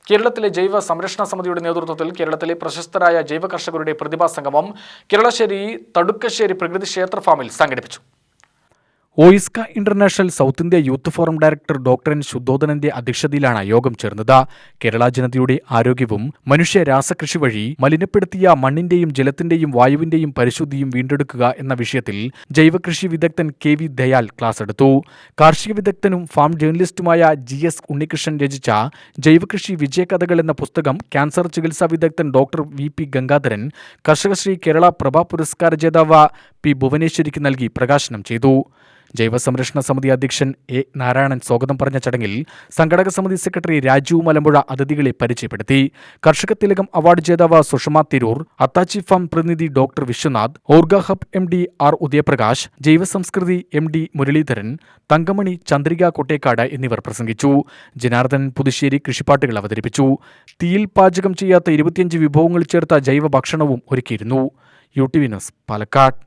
കേരളത്തിലെ ജൈവ സംരക്ഷണ സമിതിയുടെ നേതൃത്വത്തിൽ കേരളത്തിലെ പ്രശസ്തരായ ജൈവ കർഷകരുടെ പ്രതിഭാ സംഗമം കേരളശ്ശേരി തടുക്കശ്ശേരി പ്രകൃതി ക്ഷേത്ര ഫാമിൽ സംഘടിപ്പിച്ചു. OISCA international south India youth forum director doctor N ശുദ്ധോധനന്റെ അധ്യക്ഷതയിലാണ് യോഗം ചേർന്നത്. കേരള ജനതയുടെ ആരോഗ്യവും മനുഷ്യ രാസകൃഷി വഴി മലിനപ്പെടുത്തിയ മണ്ണിന്റെയും ജലത്തിന്റെയും വായുവിന്റെയും പരിശുദ്ധിയും വീണ്ടെടുക്കുക എന്ന വിഷയത്തിൽ ജൈവകൃഷി വിദഗ്ധൻ KV ദയാൽ ക്ലാസ് എടുത്തു. കാർഷിക വിദഗ്ധനും ഫാം ജേർണലിസ്റ്റുമായ GS ഉണ്ണികൃഷ്ണൻ രചിച്ച ജൈവകൃഷി വിജയകഥകൾ എന്ന പുസ്തകം ക്യാൻസർ ചികിത്സാ വിദഗ്ധൻ ഡോക്ടർ VP ഗംഗാധരൻ കർഷകശ്രീ കേരള പ്രഭ പുരസ്കാര ജേതാവ് P ഭുവനേശ്വരിക്ക് നൽകി പ്രകാശനം ചെയ്തു. ജൈവ സംരക്ഷണ സമിതി അധ്യക്ഷൻ A നാരായണൻ സ്വാഗതം പറഞ്ഞ ചടങ്ങിൽ സംഘടക സമിതി സെക്രട്ടറി രാജു മലമ്പുഴ അതിഥികളെ പരിചയപ്പെടുത്തി. കർഷക തിലകം അവാർഡ് ജേതാവ് സുഷമ തിരൂർ, അത്താച്ചി ഫാം പ്രതിനിധി doctor Vishwanath, Orga Hub MD R Udayaprakash, ജൈവസംസ്കൃതി MD മുരളീധരൻ, തങ്കമണി, ചന്ദ്രിക കൊട്ടേക്കാട് എന്നിവർ പ്രസംഗിച്ചു. ജനാർദ്ദനൻ പുതുശ്ശേരി കൃഷിപ്പാട്ടുകൾ അവതരിപ്പിച്ചു. തീയിൽ പാചകം ചെയ്യാത്ത 25 വിഭവങ്ങൾ ചേർത്ത ജൈവ ഭക്ഷണവും ഒരുക്കിയിരുന്നു. UTV news, Palakkad.